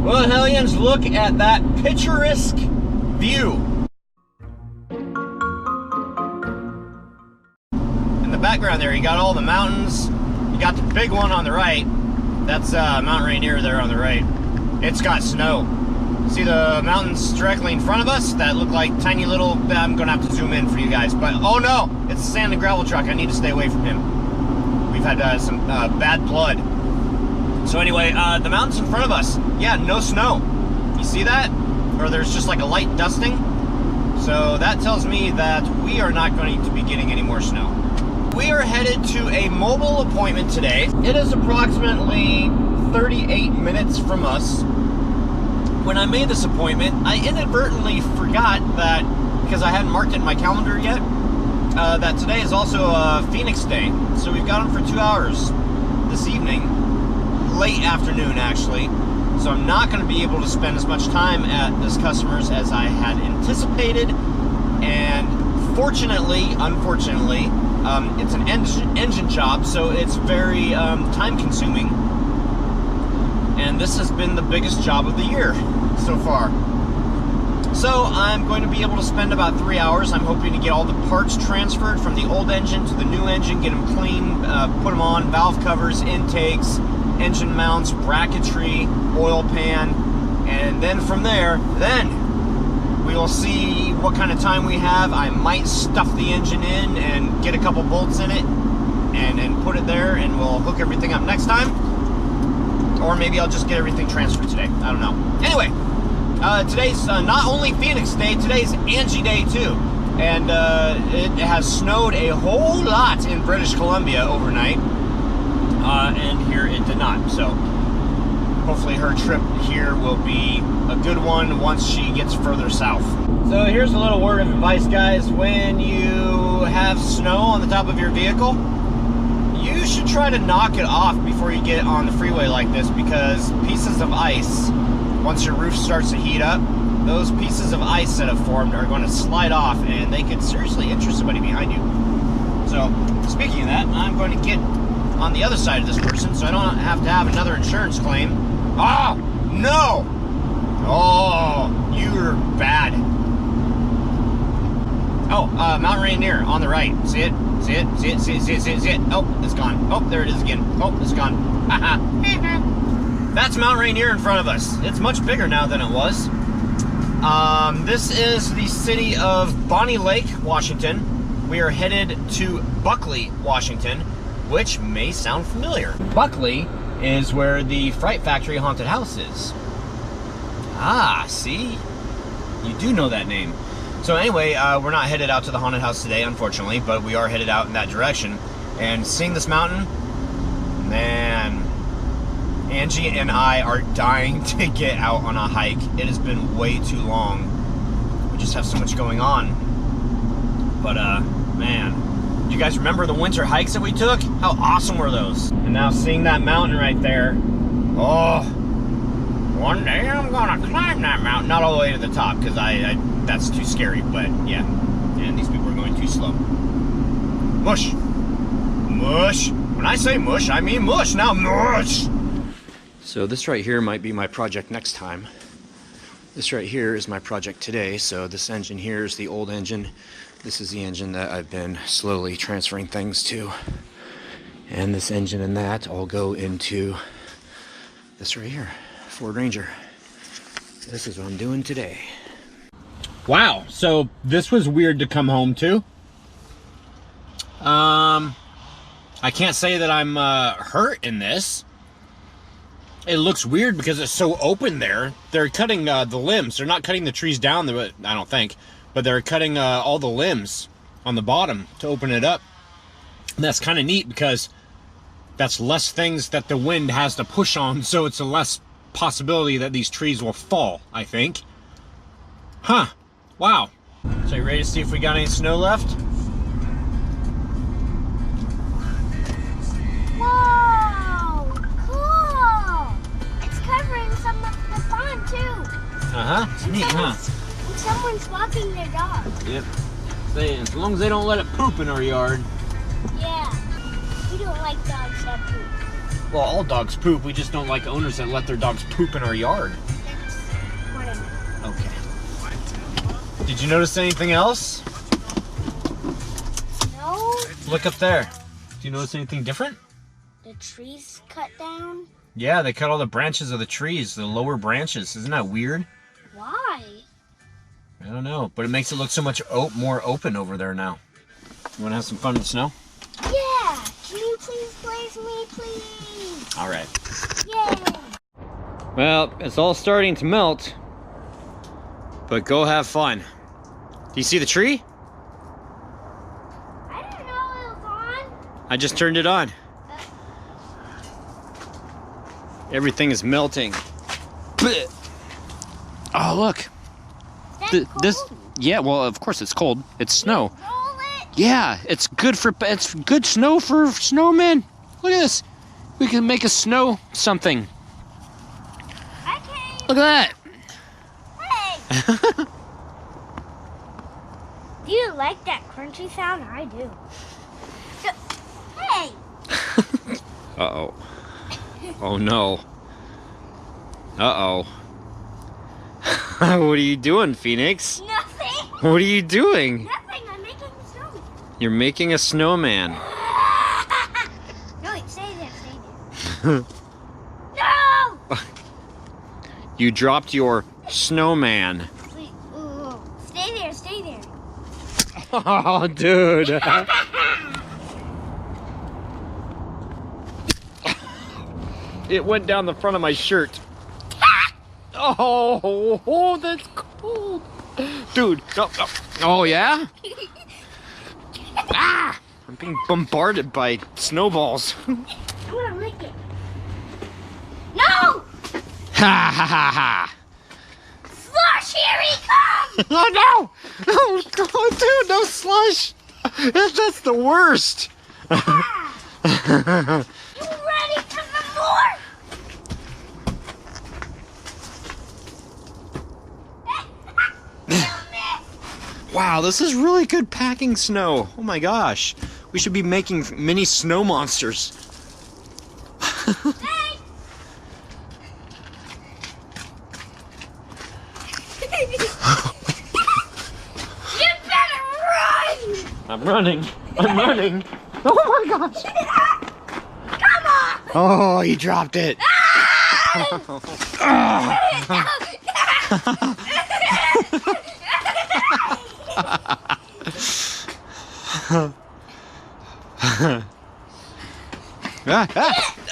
Well, Hellions, look at that picturesque view. In the background there, you got all the mountains. You got the big one on the right. That's Mount Rainier there on the right. It's got snow. See the mountains directly in front of us that look like tiny little, I'm gonna have to zoom in for you guys, but oh no, it's a sand and gravel truck. I need to stay away from him. We've had some bad blood. So anyway, the mountains in front of us, yeah, no snow. You see that? Or there's just like a light dusting. So that tells me that we are not going to be getting any more snow. We are headed to a mobile appointment today. It is approximately 38 minutes from us. When I made this appointment, I inadvertently forgot that, because I hadn't marked it in my calendar yet, that today is also a Phoenix Day. So we've got them for 2 hours this evening, late afternoon actually. So I'm not going to be able to spend as much time at this customer's as I had anticipated. And fortunately, unfortunately, it's an engine job, so it's very time consuming. And this has been the biggest job of the year so far. So I'm going to be able to spend about 3 hours. I'm hoping to get all the parts transferred from the old engine to the new engine, get them clean, put them on, valve covers, intakes, engine mounts, bracketry, oil pan, and then from there, we will see what kind of time we have. I might stuff the engine in and get a couple bolts in it and put it there, and we'll hook everything up next time. Or maybe I'll just get everything transferred today. I don't know. Anyway, today's not only Phoenix Day, today's Angie Day too. And it has snowed a whole lot in British Columbia overnight. And here it did not. So hopefully her trip here will be a good one once she gets further south. So here's a little word of advice, guys. When you have snow on the top of your vehicle, you should try to knock it off before you get on the freeway like this, because pieces of ice, once your roof starts to heat up, those pieces of ice that have formed are going to slide off, and they could seriously injure somebody behind you. So, speaking of that, I'm going to get on the other side of this person so I don't have to have another insurance claim. Oh, no! Oh, you're bad. Oh, Mount Rainier on the right. See it? See it? See it? See it? See it? See it? See it? Oh, it's gone. Oh, there it is again. Oh, it's gone. Haha. That's Mount Rainier in front of us. It's much bigger now than it was. This is the city of Bonnie Lake, Washington. We are headed to Buckley, Washington, which may sound familiar. Buckley is where the Fright Factory haunted house is. Ah, see? You do know that name. So anyway, we're not headed out to the haunted house today, unfortunately, but we are headed out in that direction. And seeing this mountain, man, Angie and I are dying to get out on a hike. It has been way too long. We just have so much going on. But, man, do you guys remember the winter hikes that we took? How awesome were those? And now seeing that mountain right there, oh, one day I'm gonna climb that mountain. Not all the way to the top, because that's too scary, but yeah. And these people are going too slow. Mush. Mush. When I say mush, I mean mush. Now mush. So this right here might be my project next time. This right here is my project today. So this engine here is the old engine. This is the engine that I've been slowly transferring things to. And this engine and that all go into this right here, Ford Ranger. This is what I'm doing today. Wow, so this was weird to come home to. I can't say that I'm hurt in this. It looks weird because it's so open there. They're cutting the limbs. They're not cutting the trees down, I don't think. But they're cutting all the limbs on the bottom to open it up. And that's kind of neat because that's less things that the wind has to push on. So it's a less possibility that these trees will fall, I think. Huh. Wow. So you ready to see if we got any snow left? Whoa! Cool! It's covering some of the pond too. Uh-huh. It's neat, huh? And someone's walking their dog. Yep. Saying, as long as they don't let it poop in our yard. Yeah. We don't like dogs that poop. Well, all dogs poop. We just don't like owners that let their dogs poop in our yard. Did you notice anything else? No. Look up there. Do you notice anything different? The trees cut down? Yeah, they cut all the branches of the trees, the lower branches. Isn't that weird? Why? I don't know, but it makes it look so much more open over there now. You want to have some fun in the snow? Yeah. Can you please blaze me, please? All right. Yay. Well, it's all starting to melt, but go have fun. Do you see the tree? I didn't know it was on. I just turned it on. Everything is melting. Oh, look. This, yeah, well, of course it's cold. It's snow. Roll it. Yeah, it's good snow for snowmen. Look at this. We can make a snow something. Okay. Look at that. Hey. Do you like that crunchy sound? I do. Hey. Uh-oh. Oh, no. Uh-oh. What are you doing, Phoenix? Nothing. What are you doing? Nothing. I'm making a snowman. You're making a snowman. No, wait, stay there. Stay there. No! You dropped your snowman. Wait, ooh. Stay there. Stay there. Oh, dude. It went down the front of my shirt. Oh, that's cold. Dude, no. Oh, yeah? Ah! I'm being bombarded by snowballs. I'm gonna lick it. No! Ha ha ha ha! Slush, here he comes! Oh no! Oh God, dude, no slush! That's the worst! You ready for some more? Wow, this is really good packing snow. Oh my gosh. We should be making mini snow monsters. Hey! You better run! I'm running. I'm running. Oh my gosh. Come on! Oh, you dropped it.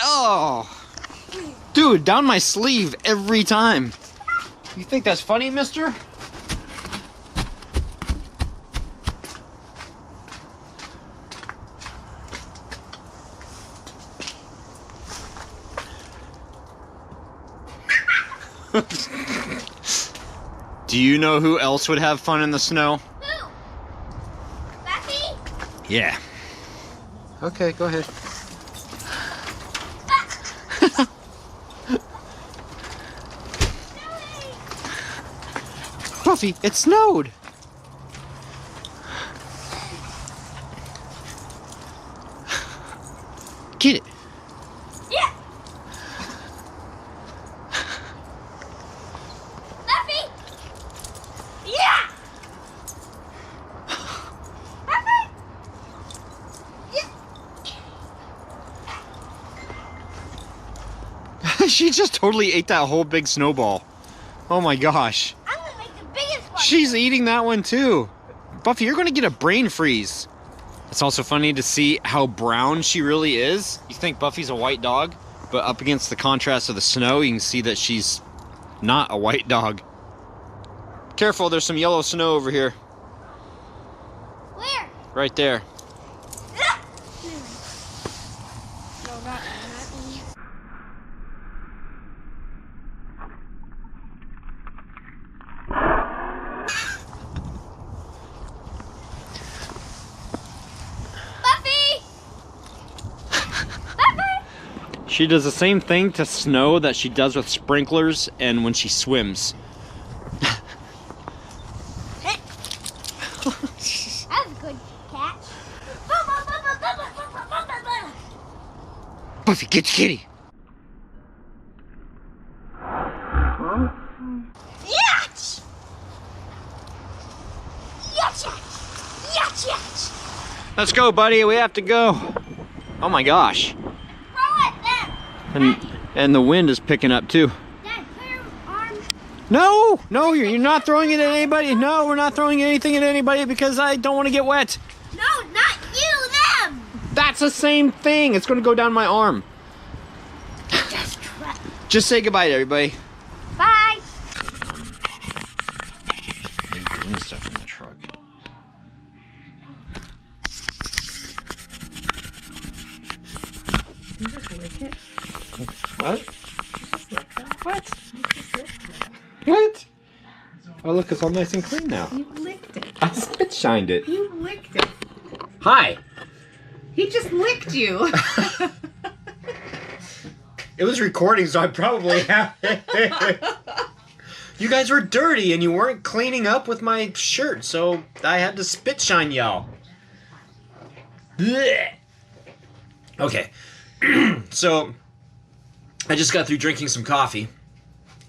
Oh, dude, down my sleeve every time. You think that's funny, mister? Do you know who else would have fun in the snow? Who? Buffy? Yeah. Okay, go ahead. Buffy, it snowed. Get it. Yeah. Buffy? Yeah. Buffy? Yeah. She just totally ate that whole big snowball. Oh my gosh. I'm gonna make the biggest one. She's eating that one too. Buffy, you're gonna get a brain freeze. It's also funny to see how brown she really is. You think Buffy's a white dog, but up against the contrast of the snow, you can see that she's not a white dog. Careful, there's some yellow snow over here. Where? Right there. No, not me. Buffy! Buffy! She does the same thing to snow that she does with sprinklers and when she swims. That was a good catch. Buffy, get your kitty. Yes! Not yet. Let's go, buddy. We have to go. Oh my gosh. Throw it then. And the wind is picking up too. Dad, put your arm. No, you're not throwing it at anybody. No, we're not throwing anything at anybody because I don't want to get wet. No, not you, them. That's the same thing. It's going to go down my arm. Just say goodbye to everybody. Bye. Doing stuff in the truck. You just lick it. What? Just lick that. What? What? Oh, look, it's all nice and clean now. You licked it. I spit shined it. You licked it. Hi. He just licked you. It was recording, so I probably have it. You guys were dirty and you weren't cleaning up with my shirt, so I had to spit shine y'all. Okay. So, I just got through drinking some coffee,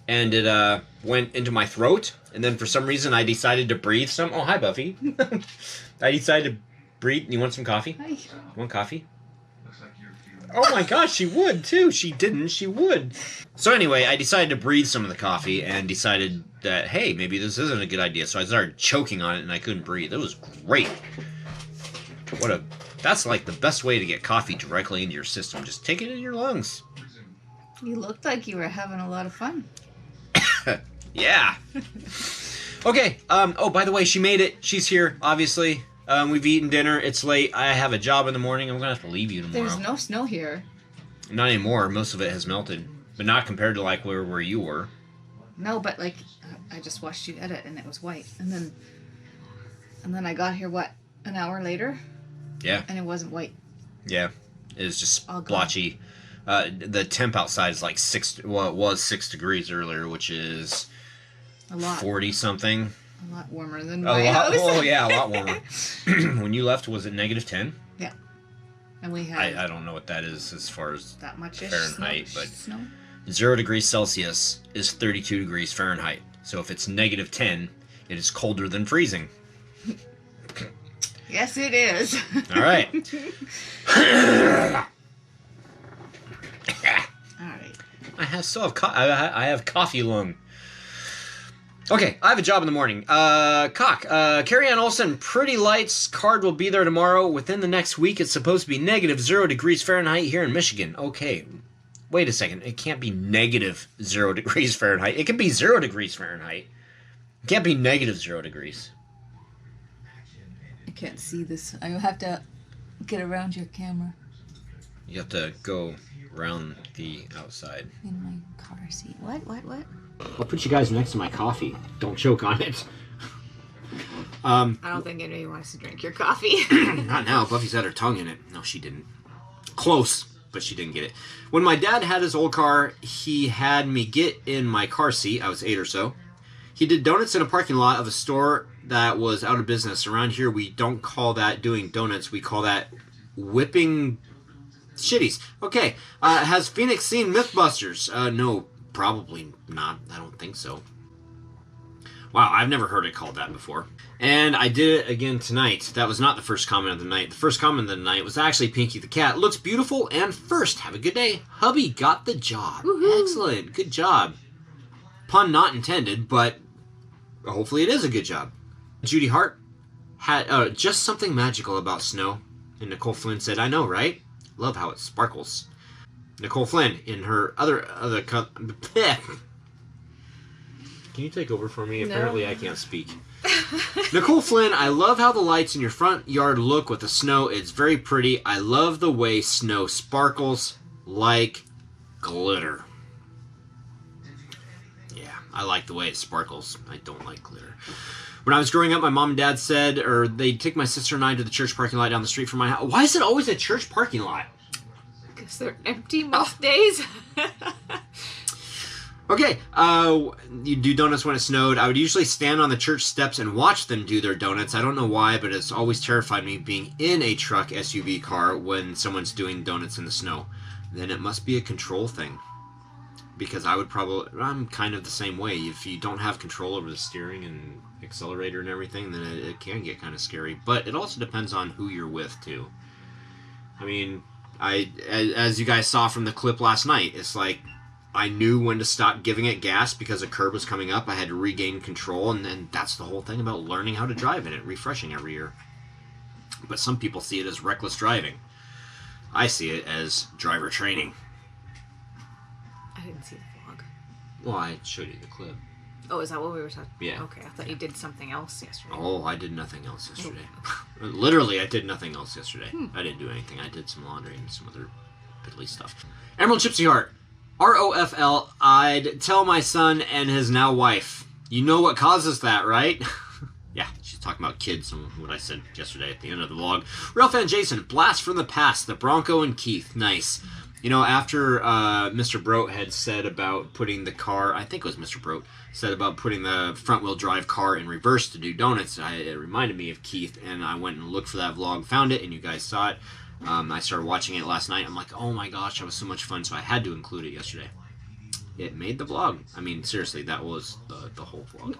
and it went into my throat, and then for some reason I decided to breathe some. Oh, hi, Buffy. I decided to breathe. You want some coffee? Hi. You want coffee? Oh my gosh, she would too. She didn't, she would. So anyway, I decided to breathe some of the coffee and decided that, hey, maybe this isn't a good idea. So I started choking on it and I couldn't breathe. It was great. That's like the best way to get coffee directly into your system. Just take it in your lungs. You looked like you were having a lot of fun. Yeah. Okay, oh, by the way, she made it. She's here, obviously. We've eaten dinner. It's late. I have a job in the morning. I'm going to have to leave you tomorrow. There's no snow here. Not anymore. Most of it has melted. But not compared to, like, where you were. No, but, like, I just watched you edit, and it was white. And then I got here, what, an hour later? Yeah. And it wasn't white. Yeah. It was just All gone. blotchy. The temp outside is like it was 6 degrees earlier, which is A lot. 40-something. A lot warmer than A my lot, house. oh, yeah, a lot warmer. When you left, was it -10? Yeah. And we had I don't know what that is as far as that much Fahrenheit, snow, but snow. 0 degrees Celsius is 32 degrees Fahrenheit. So if it's -10, it is colder than freezing. Yes, it is. All right. All right. I have coffee lung. Okay, I have a job in the morning. Carrie Ann Olsen, Pretty Lights card will be there tomorrow. Within the next week, it's supposed to be -0 degrees Fahrenheit here in Michigan. Okay, wait a second. It can't be -0 degrees Fahrenheit. It can be 0 degrees Fahrenheit. It can't be -0 degrees. I can't see this. I have to get around your camera You have to go around the outside. in my car seat. What? I'll put you guys next to my coffee. Don't choke on it. I don't think anybody wants to drink your coffee. Not now. Buffy's had her tongue in it. No, she didn't. Close, but she didn't get it. When my dad had his old car, he had me get in my car seat. I was 8 or so. He did donuts in a parking lot of a store that was out of business. Around here, we don't call that doing donuts. We call that whipping shitties. Okay. Has Phoenix seen Mythbusters? No, probably not. I don't think so. Wow, I've never heard it called that before. And I did it again tonight. That was not the first comment of the night. The first comment of the night was actually Pinky the cat. Looks beautiful and first. Have a good day. Hubby got the job. Woohoo. Excellent. Good job. Pun not intended, but hopefully it is a good job. Judy Hart had just something magical about snow. And Nicole Flynn said, I know, right? Love how it sparkles. Nicole Flynn, in her other Can you take over for me? No. Apparently I can't speak. Nicole Flynn, I love how the lights in your front yard look with the snow. It's very pretty. I love the way snow sparkles like glitter. Yeah, I like the way it sparkles. I don't like glitter. When I was growing up, my mom and dad said, or they'd take my sister and I to the church parking lot down the street from my house. Why is it always a church parking lot? Because they're empty most days. Okay, you do donuts when it snowed. I would usually stand on the church steps and watch them do their donuts. I don't know why, but it's always terrified me being in a truck SUV car when someone's doing donuts in the snow. Then it must be a control thing. because I'm kind of the same way. If you don't have control over the steering and accelerator and everything, then it can get kind of scary. But it also depends on who you're with too. I mean, as you guys saw from the clip last night, it's like I knew when to stop giving it gas because a curb was coming up. I had to regain control, and then that's the whole thing about learning how to drive in it, refreshing every year. But some people see it as reckless driving. I see it as driver training. I didn't see the vlog. Well, I showed you the clip. Oh, is that what we were talking about? Yeah. Okay, I thought you did something else yesterday. Oh, I did nothing else yesterday. Literally, I did nothing else yesterday. I didn't do anything. I did some laundry and some other piddly stuff. Emerald Gypsy Heart. ROFL. I'd tell my son and his now wife. You know what causes that, right? Yeah, she's talking about kids and what I said yesterday at the end of the vlog. Real Fan Jason. Blast from the past. The Bronco and Keith. Nice. You know, after Mr. Brote had said about putting the car, I think it was Mr. Brote, said about putting the front-wheel drive car in reverse to do donuts, it reminded me of Keith, and I went and looked for that vlog, found it, and you guys saw it. I started watching it last night. I'm like, oh my gosh, that was so much fun, so I had to include it yesterday. It made the vlog. I mean, seriously, that was the whole vlog.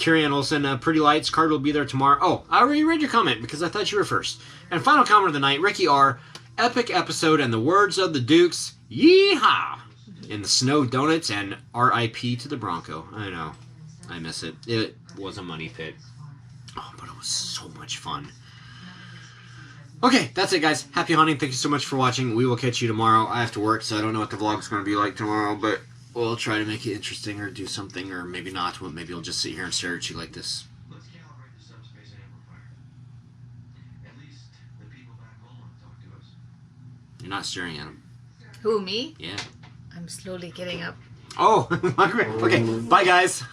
Carrie Ann Olsen, Pretty Lights, card will be there tomorrow. Oh, I already read your comment because I thought you were first. And final comment of the night, Ricky R., epic episode and the words of the Dukes, yeehaw! In the snow donuts and RIP to the Bronco. I know. I miss it. It was a money pit. Oh, but it was so much fun. Okay, that's it, guys. Happy hunting. Thank you so much for watching. We will catch you tomorrow. I have to work, so I don't know what the vlog's going to be like tomorrow, but we'll try to make it interesting or do something, or maybe not. Maybe I'll just sit here and stare at you like this. Let's calibrate the subspace amplifier. At least the people back home want to talk to us. You're not staring at him. Who, me? Yeah. I'm slowly getting up. Oh, okay. Bye, guys.